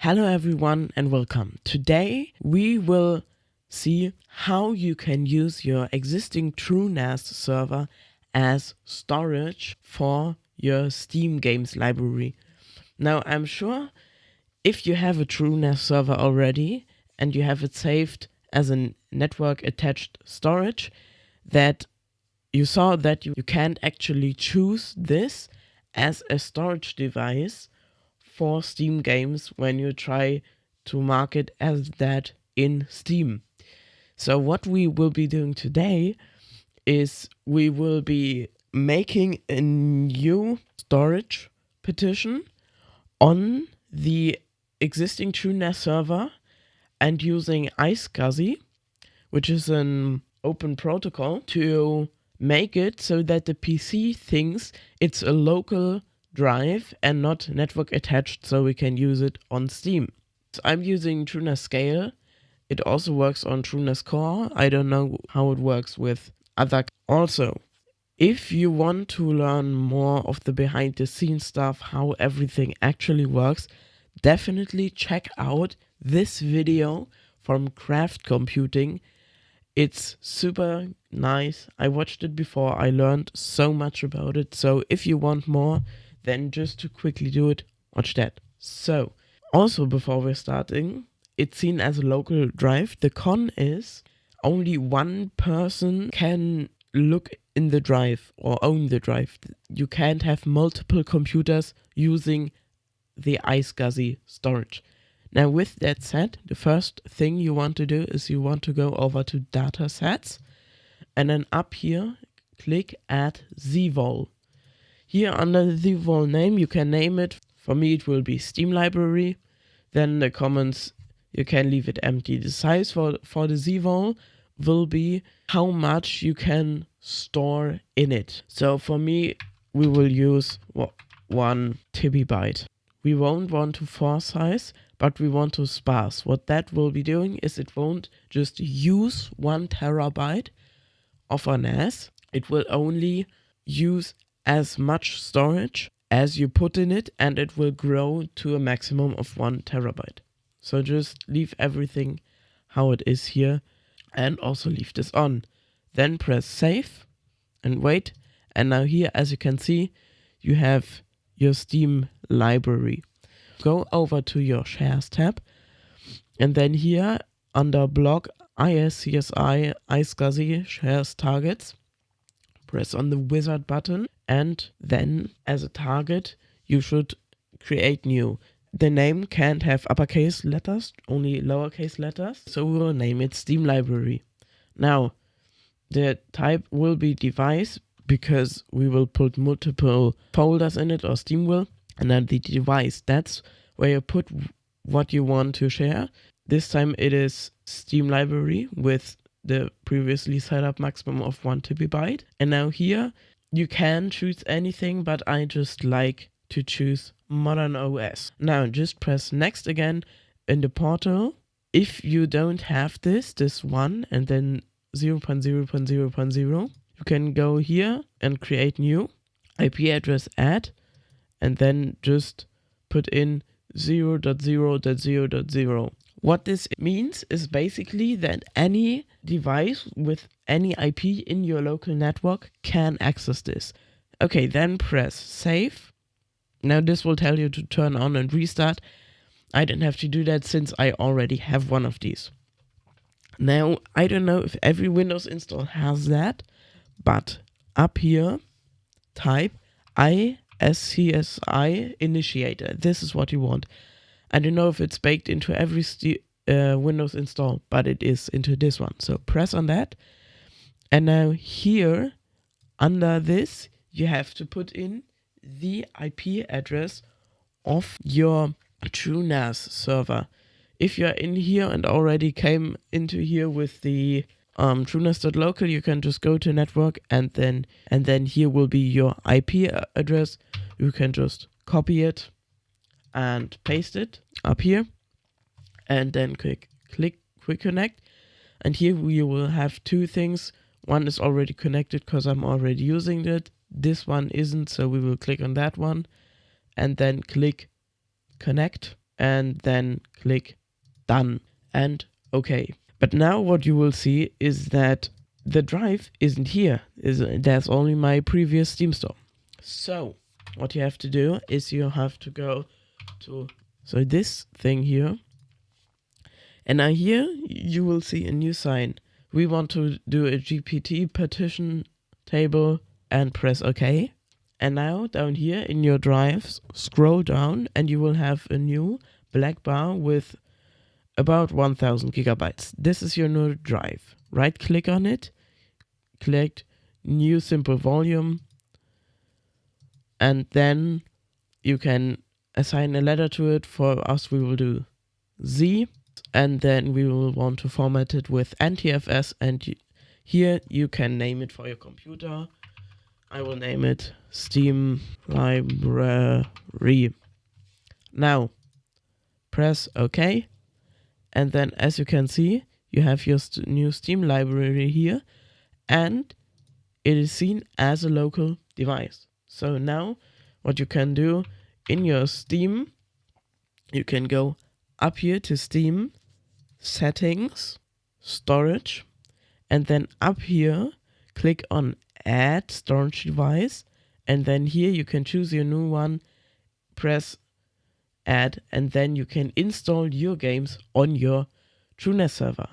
Hello everyone and welcome. Today we will see how you can use your existing TrueNas server as storage for your Steam games library. Now I'm sure if you have a TrueNas server already and you have it saved as a network attached storage, that you saw that you can't actually choose this as a storage device for Steam games when you try to market as that in Steam. So what we will be doing today is we will be making a new storage partition on the existing TrueNas server and using iSCSI, which is an open protocol, to make it so that the PC thinks it's a local drive and not network attached, so we can use it on Steam. So I'm using TrueNas Scale. It also works on TrueNas Core. I don't know how it works with other. Also, if you want to learn more of the behind the scenes stuff, how everything actually works, definitely check out this video from Craft Computing. It's super nice. I watched it before. I learned so much about it. So if you want more, then just to quickly do it, watch that. So also before we're starting, it's seen as a local drive. The con is only one person can look in the drive or own the drive. You can't have multiple computers using the iSCSI storage. Now with that said, the first thing you want to do is you want to go over to datasets and then up here click add zvol. Here under the zvol name you can name it. For me it will be Steam library. Then the comments you can leave it empty. The size for the zvol will be how much you can store in it. So for me we will use 1 TB. We won't want to force size, but we want to sparse. What that will be doing is it won't just use 1 TB of a NAS. It will only use as much storage as you put in it, and it will grow to a maximum of 1 TB. So just leave everything how it is here and also leave this on. Then press save and wait. And now here, as you can see, you have your Steam library. Go over to your shares tab and then here under block iSCSI iSCSI shares targets, press on the wizard button and then as a target you should create new. The name can't have uppercase letters, only lowercase letters, so we will name it Steam library. Now the type will be device because we will put multiple folders in it, or Steam will. And then the device, that's where you put what you want to share. This time it is Steam library with the previously set up maximum of 1 TB. And now here you can choose anything, but I just like to choose Modern OS. Now just press next again in the portal. If you don't have this one and then 0.0.0.0, you can go here and create new IP address add and then just put in 0.0.0.0. What this means is basically that any device with any IP in your local network can access this. Okay, then press save. Now this will tell you to turn on and restart. I didn't have to do that since I already have one of these. Now, I don't know if every Windows install has that, but up here, type iSCSI initiator. This is what you want. I don't know if it's baked into every Windows install, but it is into this one. So press on that. And now here, under this, you have to put in the IP address of your TrueNas server. If you're in here and already came into here with the TrueNas.local, you can just go to network and then here will be your IP address. You can just copy it and paste it up here and then click quick connect. And here we will have two things. One is already connected because I'm already using it. This one isn't, so we will click on that one and then click connect. and then click done and OK. But now what you will see is that the drive isn't here. There's only my previous Steam store. So what you have to do is you have to go to this thing here. And now here you will see a new sign. We want to do a GPT partition table and press OK. And now down here in your drives, scroll down and you will have a new black bar with about 1000 gigabytes. This is your new drive. Right click on it, click new simple volume, and then you can assign a letter to it. For us, we will do Z, and then we will want to format it with NTFS, and here you can name it for your computer. I will name it Steam Library. Now press OK, and then as you can see, you have your new Steam library here, and it is seen as a local device. So now what you can do in your Steam, you can go up here to Steam, Settings, Storage, and then up here, click on Add Storage Device, and then here you can choose your new one, press Add, and then you can install your games on your TrueNas server.